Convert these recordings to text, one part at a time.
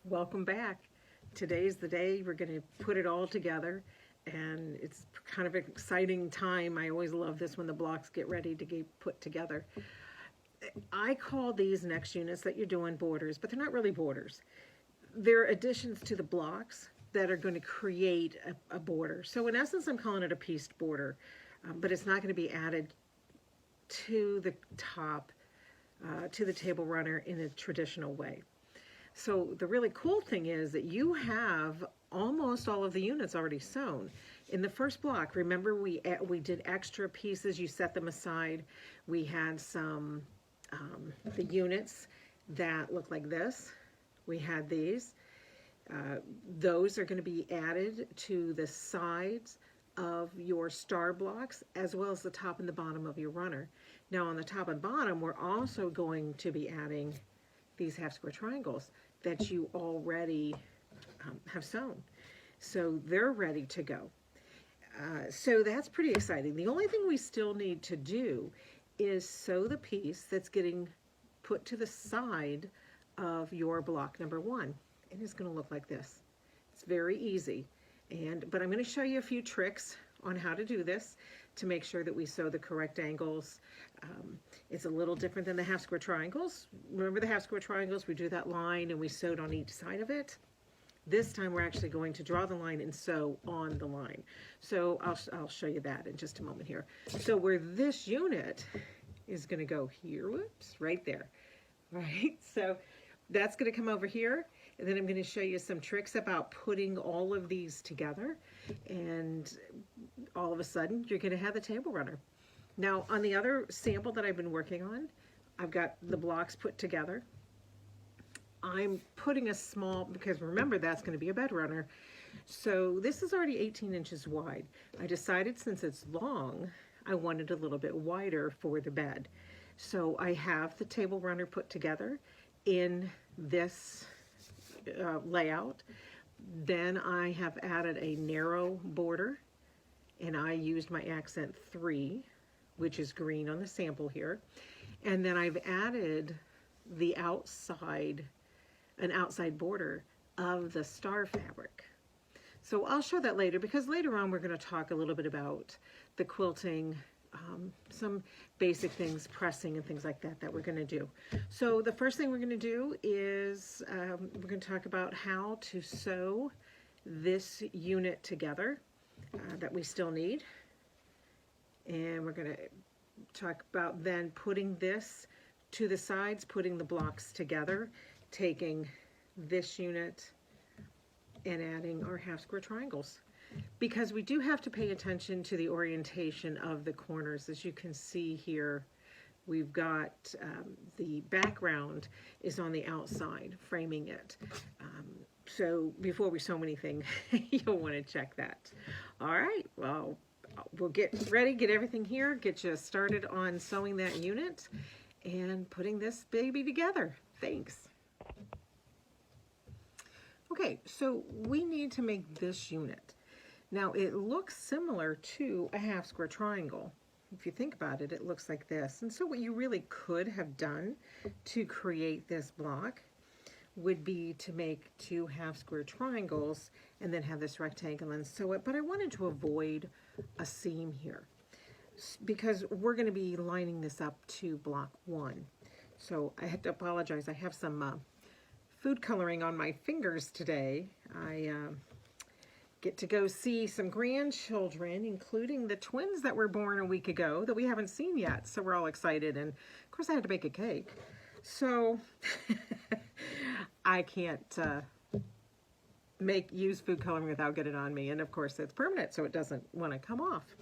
Welcome back. Today's the day we're going to put it all together, and it's kind of an exciting time. I always love this when the blocks get ready to get put together. I call these next units that you're doing borders, but they're not really borders. They're additions to the blocks that are going to create a border. So in essence, I'm calling it a pieced border, but it's not going to be added to the top, to the table runner in a traditional way. So the really cool thing is that you have almost all of the units already sewn. In the first block, remember we did extra pieces, you set them aside. We had some, the units that look like this. We had these. Those are going to be added to the sides of your star blocks as well as the top and the bottom of your runner. Now on the top and bottom, we're also going to be adding these half square triangles that you already have sewn. So they're ready to go. So that's pretty exciting. The only thing we still need to do is sew the piece that's getting put to the side of your block number one. And it's going to look like this. It's very easy. But I'm going to show you a few tricks on how to do this to make sure that we sew the correct angles. It's a little different than the half square triangles. Remember the half square triangles? We drew that line and we sewed on each side of it. This time we're actually going to draw the line and sew on the line. So I'll show you that in just a moment here. So where this unit is going to go here, whoops, right there, right? So that's going to come over here. And then I'm going to show you some tricks about putting all of these together, and all of a sudden you're going to have the table runner. Now on the other sample that I've been working on, I've got the blocks put together. I'm putting a small, because remember that's going to be a bed runner. So this is already 18 inches wide. I decided since it's long, I wanted a little bit wider for the bed. So I have the table runner put together in this layout. Then I have added a narrow border, and I used my accent 3, which is green on the sample here. And then I've added the outside, an outside border of the star fabric. So I'll show that later, because later on we're going to talk a little bit about the quilting, some basic things, pressing and things like that that we're going to do. So the first thing we're going to do is we're going to talk about how to sew this unit together that we still need. And we're going to talk about then putting this to the sides, putting the blocks together, taking this unit and adding our half square triangles. Because we do have to pay attention to the orientation of the corners. As you can see here, we've got the background is on the outside, framing it. So before we sew anything, you'll want to check that. All right, well, we'll get ready, get everything here, get you started on sewing that unit and putting this baby together. Thanks. Okay, so we need to make this unit. Now it looks similar to a half square triangle. If you think about it, it looks like this. And so what you really could have done to create this block would be to make 2 half square triangles and then have this rectangle and sew it. But I wanted to avoid a seam here because we're going to be lining this up to block 1. So I have to apologize. I have some food coloring on my fingers today. I get to go see some grandchildren, including the twins that were born a week ago that we haven't seen yet. So we're all excited. And of course I had to make a cake. So I can't use food coloring without getting it on me. And of course it's permanent, so it doesn't want to come off.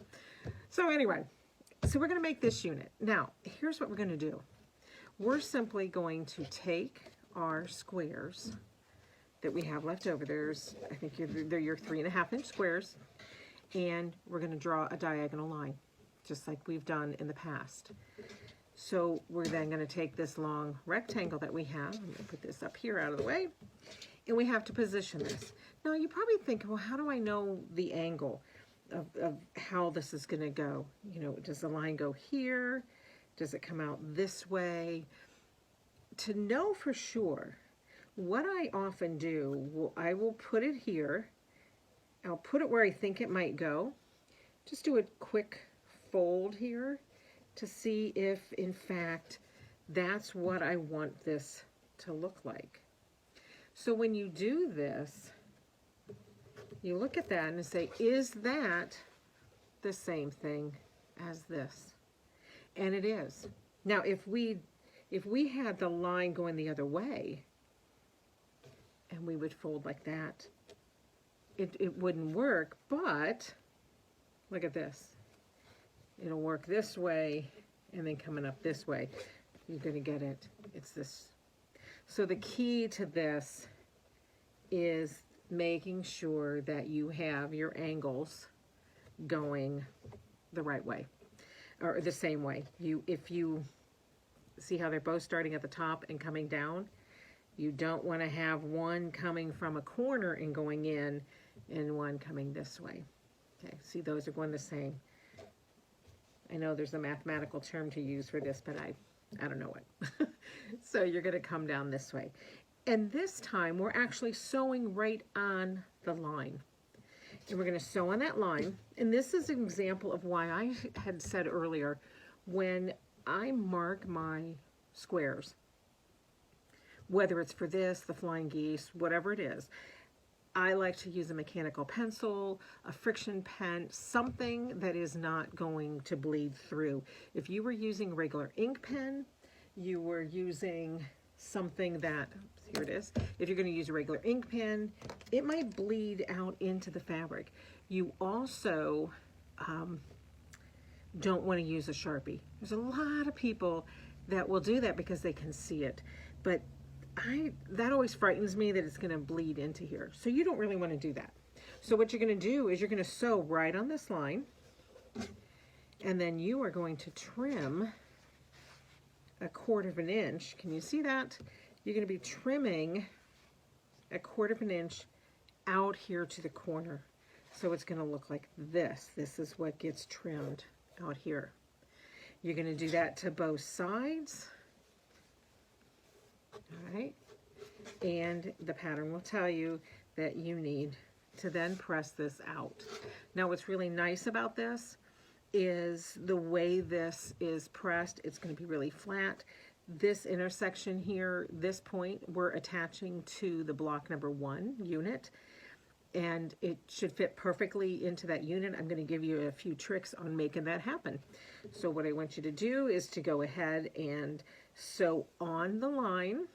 So anyway, so we're going to make this unit. Now, here's what we're going to do. We're simply going to take our squares that we have left over. I think they're your 3.5 inch squares, and we're going to draw a diagonal line, just like we've done in the past. So we're then going to take this long rectangle that we have. I'm going to put this up here out of the way, and we have to position this. Now you probably think, well, how do I know the angle of how this is going to go? You know, does the line go here? Does it come out this way? To know for sure, what I often do, I will put it here. I'll put it where I think it might go. Just do a quick fold here to see if, in fact, that's what I want this to look like. So when you do this, you look at that and say, is that the same thing as this? And it is. Now, if we had the line going the other way, and we would fold like that, it wouldn't work, but look at this. It'll work this way, and then coming up this way. You're gonna get it. It's this. So the key to this is making sure that you have your angles going the right way, or the same way. If you see how they're both starting at the top and coming down, you don't want to have one coming from a corner and going in and one coming this way. Okay, see, those are going the same. I know there's a mathematical term to use for this, but I don't know it. So you're going to come down this way. And this time we're actually sewing right on the line. And we're going to sew on that line. And this is an example of why I had said earlier, when I mark my squares, whether it's for this, the flying geese, whatever it is, I like to use a mechanical pencil, a friction pen, something that is not going to bleed through. If you were using a regular ink pen, you were using something that, here it is, if you're going to use a regular ink pen, it might bleed out into the fabric. You also don't want to use a Sharpie. There's a lot of people that will do that because they can see it, but that always frightens me that it's going to bleed into here. So you don't really want to do that. So what you're going to do is you're going to sew right on this line, and then you are going to trim 1/4 of an inch. Can you see that? You're going to be trimming 1/4 of an inch out here to the corner. So it's going to look like this. This is what gets trimmed out here. You're going to do that to both sides. All right, and the pattern will tell you that you need to then press this out. Now what's really nice about this is the way this is pressed. It's going to be really flat. This intersection here, this point, we're attaching to the block number 1 unit, and it should fit perfectly into that unit. I'm going to give you a few tricks on making that happen. So what I want you to do is to go ahead and sew on the line,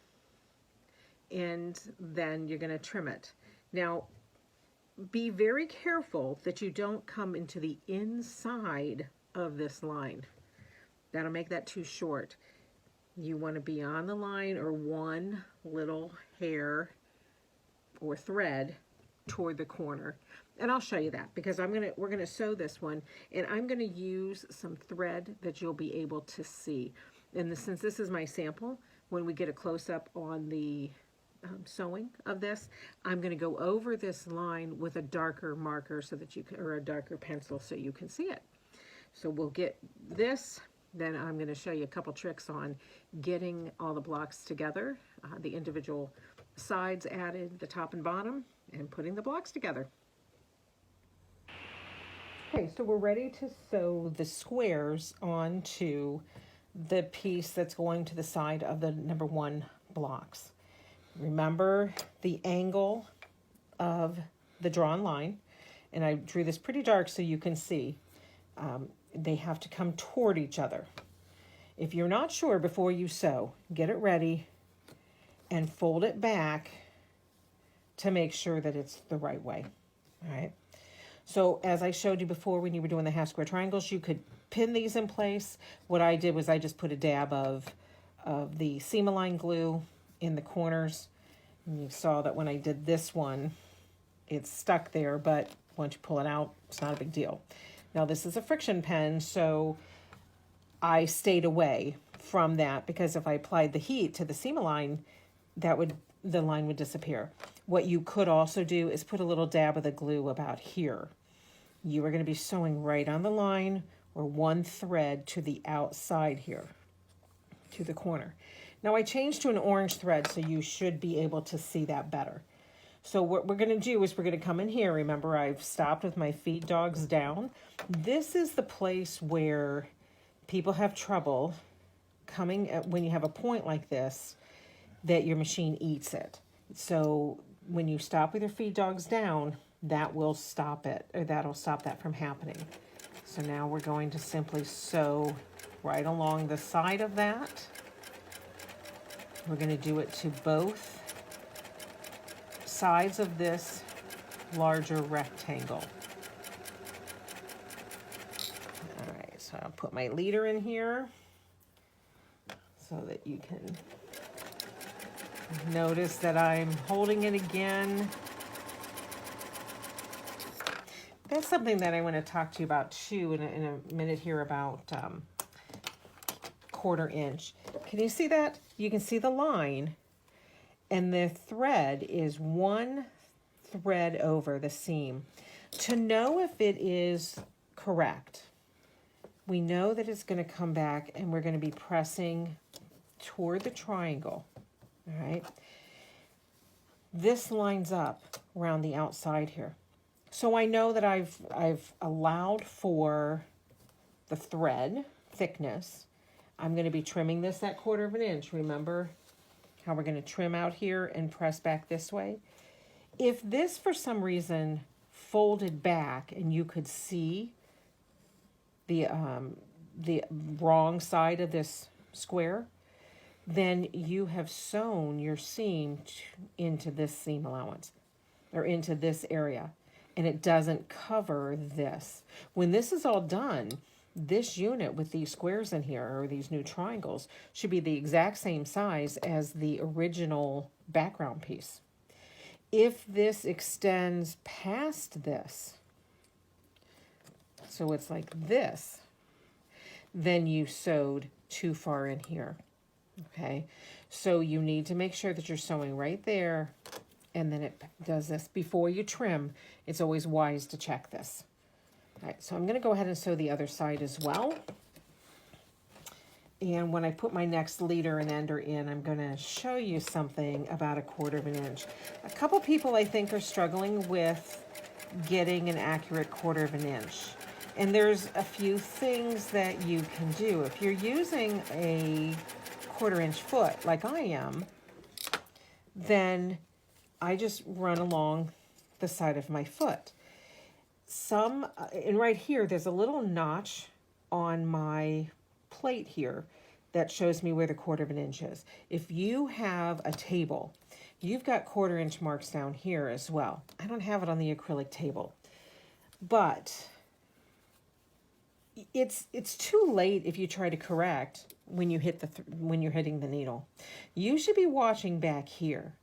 and then you're going to trim it. Now, be very careful that you don't come into the inside of this line. That'll make that too short. You want to be on the line or one little hair or thread toward the corner. And I'll show you that because we're gonna sew this one, and I'm gonna use some thread that you'll be able to see. And since this is my sample, when we get a close-up on the sewing of this, I'm going to go over this line with a darker marker so that you can, or a darker pencil so you can see it. So we'll get this, then I'm going to show you a couple tricks on getting all the blocks together, the individual sides added, the top and bottom, and putting the blocks together. Okay, so we're ready to sew the squares onto the piece that's going to the side of the number 1 blocks. Remember the angle of the drawn line, and I drew this pretty dark so you can see. They have to come toward each other. If you're not sure before you sew, get it ready and fold it back to make sure that it's the right way. All right. So as I showed you before, when you were doing the half square triangles, you could pin these in place. What I did was I just put a dab of the seam-align glue in the corners. And you saw that when I did this one, it's stuck there, but once you pull it out, it's not a big deal. Now this is a friction pen, so I stayed away from that because if I applied the heat to the seam-align, the line would disappear. What you could also do is put a little dab of the glue about here. You are going to be sewing right on the line or one thread to the outside here, to the corner. Now I changed to an orange thread, so you should be able to see that better. So what we're gonna do is we're gonna come in here. Remember, I've stopped with my feed dogs down. This is the place where people have trouble coming at, when you have a point like this, that your machine eats it. So when you stop with your feed dogs down, that will stop it, or that'll stop that from happening. So now we're going to simply sew right along the side of that. We're going to do it to both sides of this larger rectangle. All right, so I'll put my leader in here so that you can notice that I'm holding it again. That's something that I want to talk to you about too in a minute here about 1/4 inch. Can you see that? You can see the line, and the thread is 1 thread over the seam. To know if it is correct, we know that it's going to come back and we're going to be pressing toward the triangle. All right. This lines up around the outside here. So I know that I've allowed for the thread thickness. I'm going to be trimming this at 1/4 inch. Remember how we're going to trim out here and press back this way? If this for some reason folded back and you could see the wrong side of this square, then you have sewn your seam into this seam allowance, or into this area, and it doesn't cover this. When this is all done, this unit with these squares in here, or these new triangles, should be the exact same size as the original background piece. If this extends past this, so it's like this, then you sewed too far in here. Okay, so you need to make sure that you're sewing right there, and then it does this. Before you trim, it's always wise to check this. All right, so I'm going to go ahead and sew the other side as well. And when I put my next leader and ender in, I'm going to show you something about 1/4 inch. A couple people, I think, are struggling with getting an accurate 1/4 inch. And there's a few things that you can do. If you're using a 1/4 inch foot like I am, then I just run along the side of my foot. And right here, there's a little notch on my plate here that shows me where the 1/4 inch is. If you have a table, you've got 1/4 inch marks down here as well. I don't have it on the acrylic table, but it's too late if you try to correct when you hit when you're hitting the needle. You should be watching back here.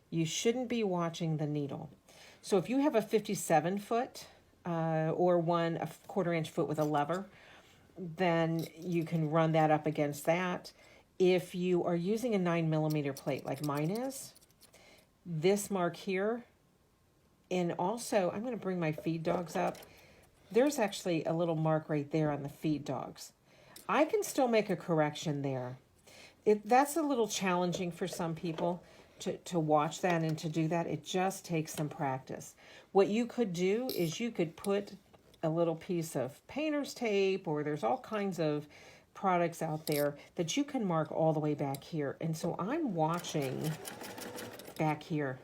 You shouldn't be watching the needle. So if you have a 57 foot or a 1/4 inch foot with a lever, then you can run that up against that. If you are using a 9mm plate like mine is, this mark here, and also I'm going to bring my feed dogs up. There's actually a little mark right there on the feed dogs. I can still make a correction there. That's a little challenging for some people to watch that and to do that. It just takes some practice. What you could do is you could put a little piece of painter's tape, or there's all kinds of products out there that you can mark all the way back here. And so I'm watching back here.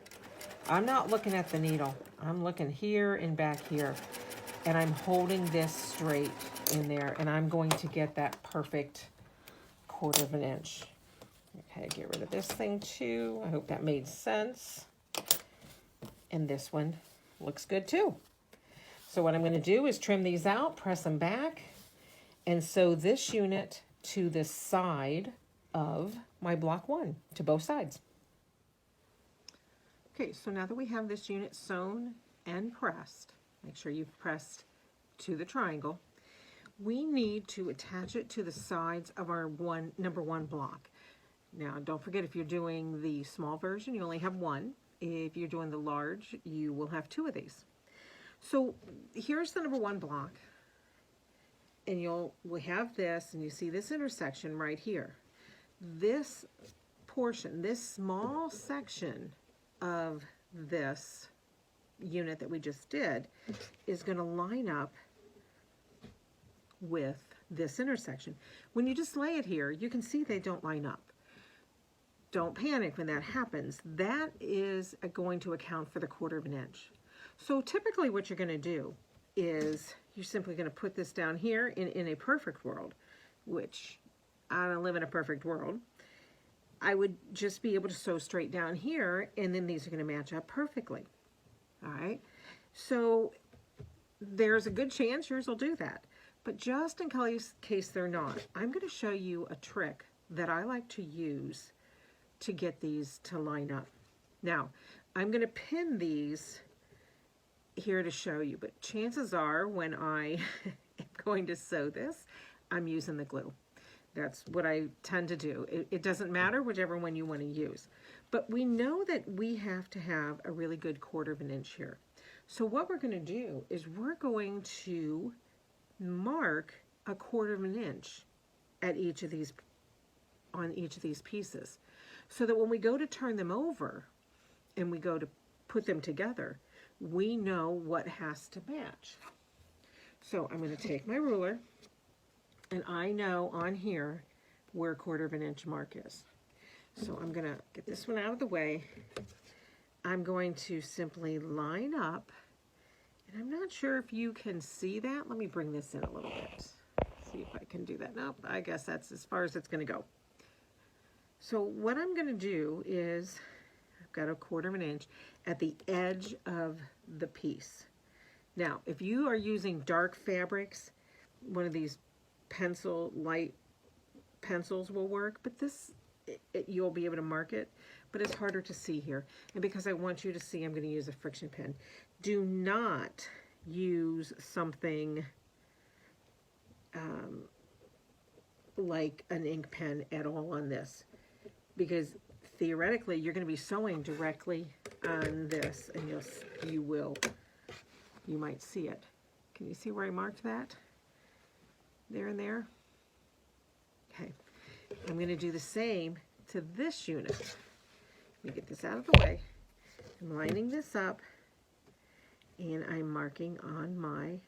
I'm not looking at the needle. I'm looking here and back here. And I'm holding this straight in there, and I'm going to get that perfect 1/4 inch. Okay, get rid of this thing too. I hope that made sense. And this one looks good too. So what I'm going to do is trim these out, press them back, and sew this unit to the side of my block 1, to both sides. Okay, so now that we have this unit sewn and pressed, make sure you've pressed to the triangle, we need to attach it to the sides of our number 1 block. Now, don't forget, if you're doing the small version, you only have 1. If you're doing the large, you will have 2 of these. So here's the number 1 block, and we'll have this, and you see this intersection right here. This portion, this small section of this unit that we just did is going to line up with this intersection. When you just lay it here, you can see they don't line up. Don't panic when that happens. That is going to account for the 1/4 inch. So typically what you're going to do is you're simply going to put this down here in a perfect world, which I don't live in a perfect world. I would just be able to sew straight down here, and then these are going to match up perfectly. All right, so there's a good chance yours will do that. But just in case they're not, I'm going to show you a trick that I like to use to get these to line up. Now, I'm going to pin these here to show you, but chances are when I am going to sew this, I'm using the glue. That's what I tend to do. It doesn't matter whichever one you want to use. But we know that we have to have a really good 1/4 inch here. So what we're going to do is we're going to mark a 1/4 inch at each of these, on each of these pieces, so that when we go to turn them over and we go to put them together, we know what has to match. So I'm going to take my ruler, and I know on here where 1/4 inch mark is. So I'm going to get this one out of the way. I'm going to simply line up, and I'm not sure if you can see that. Let me bring this in a little bit. See if I can do that. Nope, I guess that's as far as it's going to go. So what I'm going to do is, I've got a 1/4 inch at the edge of the piece. Now, if you are using dark fabrics, one of these light pencils will work, but this, you'll be able to mark it, but it's harder to see here. And because I want you to see, I'm going to use a friction pen. Do not use something like an ink pen at all on this, because theoretically you're going to be sewing directly on this, and you might see it. Can you see where I marked that? There and there. Okay, I'm going to do the same to this unit. Let me get this out of the way. I'm lining this up, and I'm marking on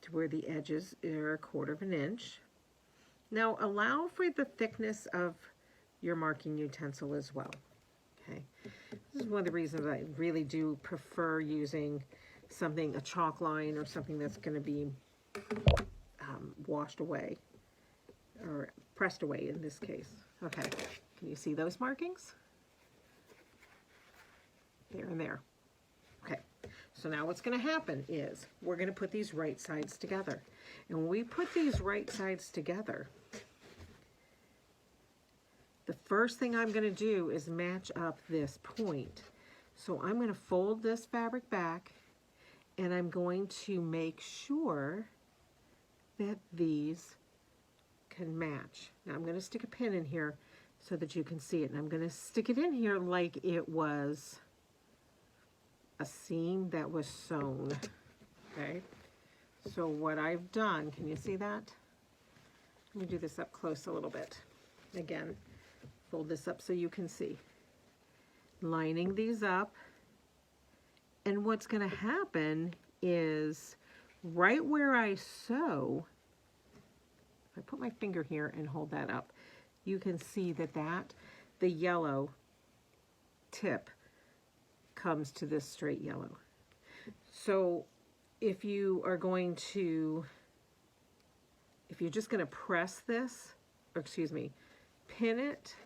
to where the edges are a 1/4 inch. Now allow for the thickness of your marking utensil as well. Okay, this is one of the reasons I really do prefer using a chalk line or something that's going to be washed away, or pressed away in this case. Okay, can you see those markings? There and there. Okay, so now what's going to happen is we're going to put these right sides together. And when we put these right sides together, the first thing I'm going to do is match up this point. So I'm going to fold this fabric back, and I'm going to make sure that these can match. Now I'm going to stick a pin in here so that you can see it, and I'm going to stick it in here like it was a seam that was sewn. Okay, so what I've done, can you see that? Let me do this up close a little bit. Again, fold this up so you can see. Lining these up, and what's going to happen is right where I sew, if I put my finger here and hold that up, you can see that the yellow tip comes to this straight yellow. So if you're just going to press this, or excuse me, pin it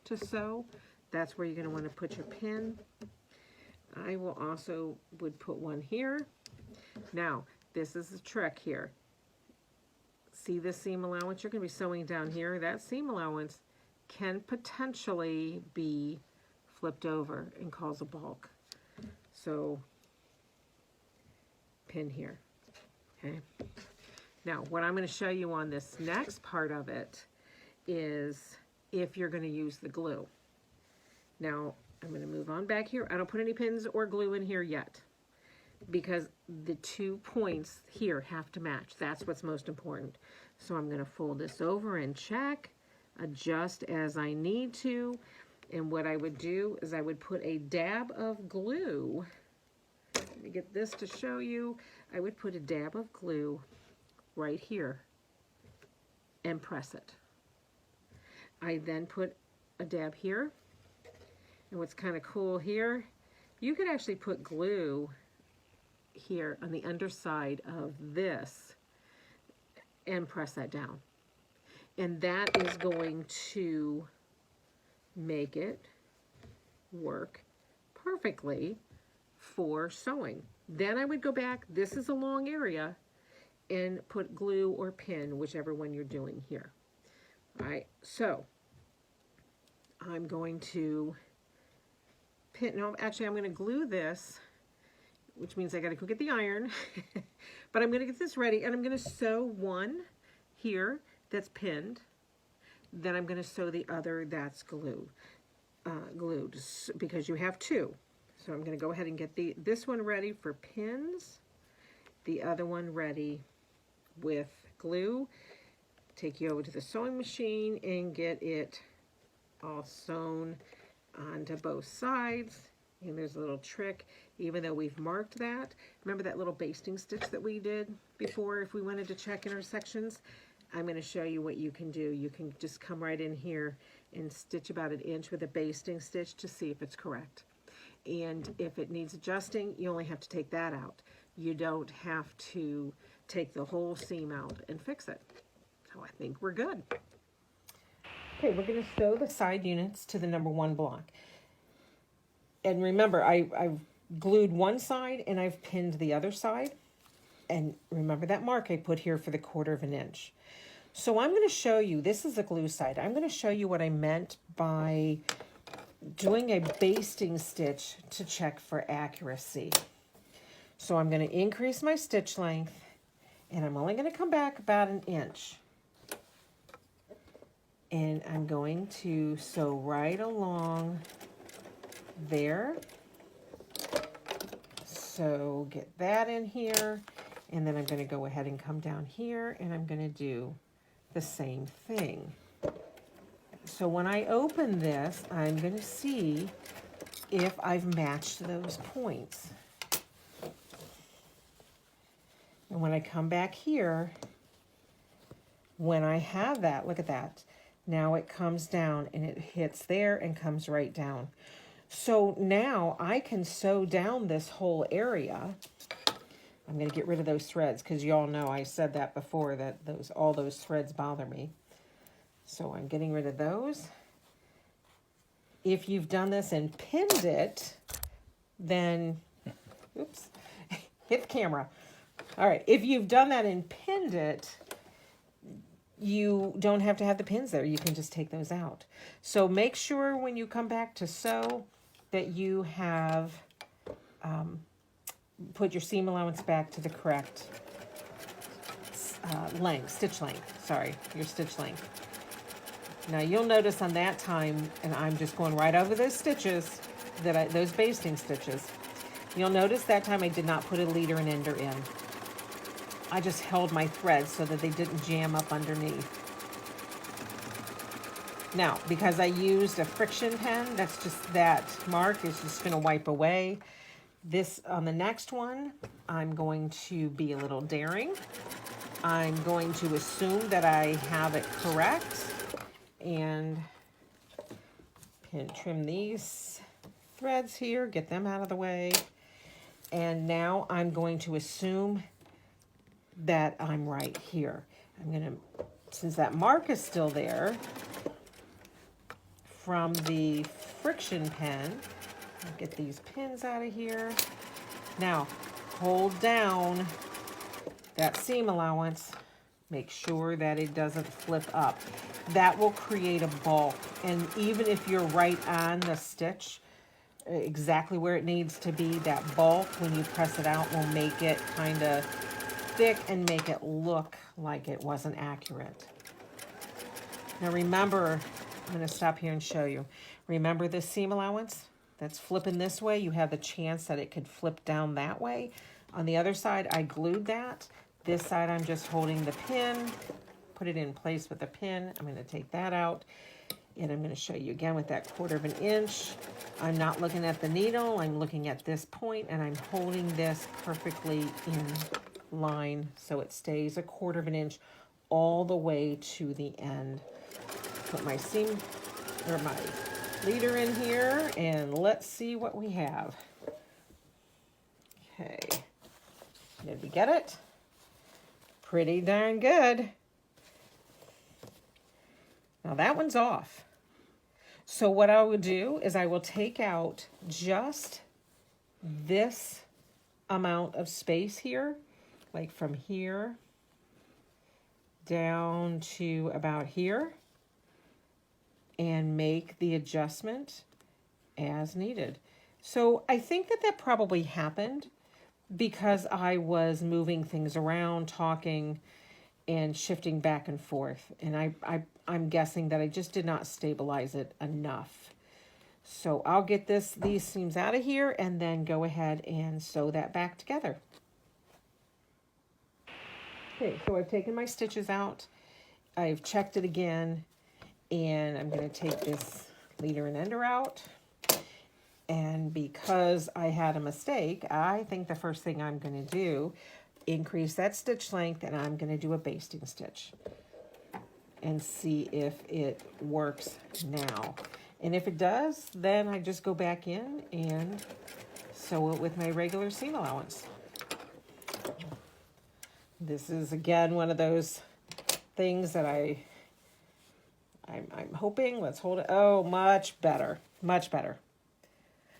to sew, that's where you're going to want to put your pin. I would put one here. Now, this is the trick here. See this seam allowance? You're going to be sewing down here. That seam allowance can potentially be flipped over and cause a bulk. So, pin here. Okay. Now, what I'm going to show you on this next part of it is if you're going to use the glue. Now, I'm going to move on back here. I don't put any pins or glue in here yet, because the 2 points here have to match. That's what's most important. So I'm going to fold this over and check. adjust as I need to. And what I would do is I would put a dab of glue. Let me get this to show you. I would put a dab of glue right here and press it. I then put a dab here. And what's kind of cool here, you could actually put glue here on the underside of this and press that down. And that is going to make it work perfectly for sewing. Then I would go back, this is a long area, and put glue or pin, whichever one you're doing here. All right, so I'm going to pin, no, actually I'm going to glue this, which means I got to go get the iron, but I'm going to get this ready, and I'm going to sew one here that's pinned. Then I'm going to sew the other that's glued, because you have two. So I'm going to go ahead and get this one ready for pins, the other one ready with glue. Take you over to the sewing machine and get it all sewn onto both sides. And there's a little trick, even though we've marked that. Remember that little basting stitch that we did before if we wanted to check intersections? I'm going to show you what you can do. You can just come right in here and stitch about 1 inch with a basting stitch to see if it's correct. And if it needs adjusting, you only have to take that out. You don't have to take the whole seam out and fix it. So I think we're good. Okay, we're going to sew the side units to the number 1 block. And remember, I've glued one side and I've pinned the other side. And remember that mark I put here for the 1/4 inch. So I'm going to show you, this is the glue side. I'm going to show you what I meant by doing a basting stitch to check for accuracy. So I'm going to increase my stitch length, and I'm only going to come back about 1 inch. And I'm going to sew right along there. So get that in here, and then I'm going to go ahead and come down here, and I'm going to do the same thing. So when I open this, I'm going to see if I've matched those points. And when I come back here, when I have that, look at that. Now it comes down and it hits there and comes right down. So now I can sew down this whole area. I'm going to get rid of those threads because you all know I said that before, that all those threads bother me. So I'm getting rid of those. If you've done this and pinned it, then, oops, hit the camera. All right, if you've done that and pinned it, you don't have to have the pins there. You can just take those out. So make sure when you come back to sew that you have put your seam allowance back to the correct stitch length, sorry, your stitch length. Now you'll notice on that time, and I'm just going right over those stitches, those basting stitches, you'll notice that time I did not put a leader and ender in. I just held my threads so that they didn't jam up underneath. Now, because I used a friction pen, that's just, that mark is just going to wipe away. This, on the next one, I'm going to be a little daring. I'm going to assume that I have it correct and trim these threads here, get them out of the way. And now I'm going to assume that I'm right here. I'm going to, since that mark is still there from the friction pen, I'll get these pins out of here. Now, hold down that seam allowance. Make sure that it doesn't flip up. That will create a bulk. And even if you're right on the stitch, exactly where it needs to be, that bulk, when you press it out, will make it kind of thick and make it look like it wasn't accurate. Now remember, I'm going to stop here and show you. Remember this seam allowance? That's flipping this way. You have the chance that it could flip down that way. On the other side, I glued that. This side, I'm just holding the pin, put it in place with a pin. I'm going to take that out, and I'm going to show you again with that 1/4 of an inch. I'm not looking at the needle, I'm looking at this point, and I'm holding this perfectly in line so it stays a 1/4 of an inch all the way to the end. Put my seam, or my leader in here, and let's see what we have. Okay, did we get it? Pretty darn good. Now that one's off. So what I will do is I will take out just this amount of space here, like from here down to about here, and make the adjustment as needed. So I think that that probably happened because I was moving things around, talking and shifting back and forth. And I'm guessing that I just did not stabilize it enough. So I'll get these seams out of here and then go ahead and sew that back together. Okay, so I've taken my stitches out. I've checked it again, and I'm going to take this leader and ender out. And because I had a mistake, I think the first thing I'm going to do, increase that stitch length, and I'm going to do a basting stitch and see if it works now. And if it does, then I just go back in and sew it with my regular seam allowance. This is, again, one of those things that I'm hoping, let's hold it, oh, much better, much better.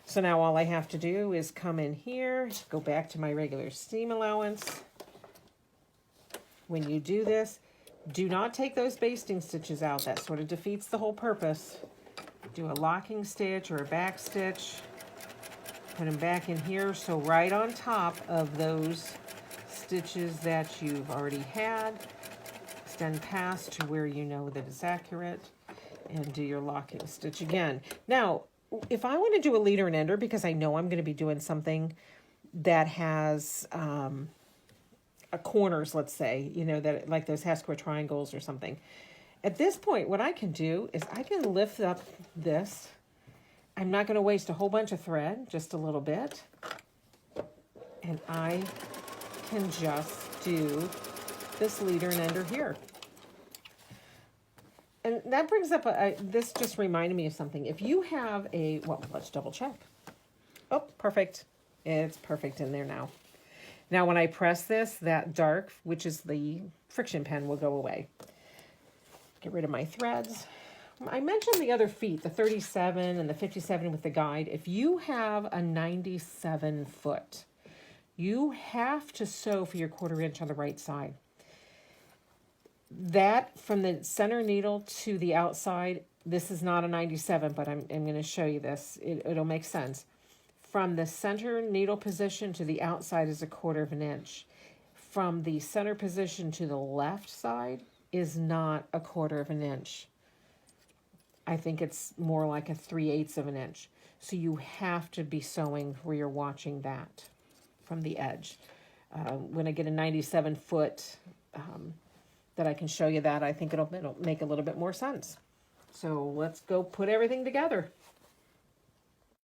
So now all I have to do is come in here, go back to my regular seam allowance. When you do this, do not take those basting stitches out. That sort of defeats the whole purpose. Do a locking stitch or a back stitch. Put them back in here, so right on top of those stitches that you've already had. Extend past to where you know that it's accurate, and do your locking stitch again. Now, if I want to do a leader and ender, because I know I'm going to be doing something that has corners, let's say, you know, that like those half square triangles or something. At this point, what I can do is I can lift up this. I'm not going to waste a whole bunch of thread, just a little bit. And I can just do this leader and ender here. And that brings up, this just reminded me of something. If you have a, well, let's double check. Oh, perfect. It's perfect in there now. Now, when I press this, that dark, which is the friction pen, will go away. Get rid of my threads. I mentioned the other feet, the 37 and the 57 with the guide. If you have a 97 foot, you have to sew for your 1/4 inch on the right side. That from the center needle to the outside, this is not a 97, but I'm going to show you this. It'll make sense. From the center needle position to the outside is a 1/4 of an inch. From the center position to the left side is not a 1/4 of an inch. I think it's more like a 3/8 of an inch. So you have to be sewing where you're watching that from the edge. When I get a 97 foot, that I can show you that, I think it'll make a little bit more sense. So let's go put everything together.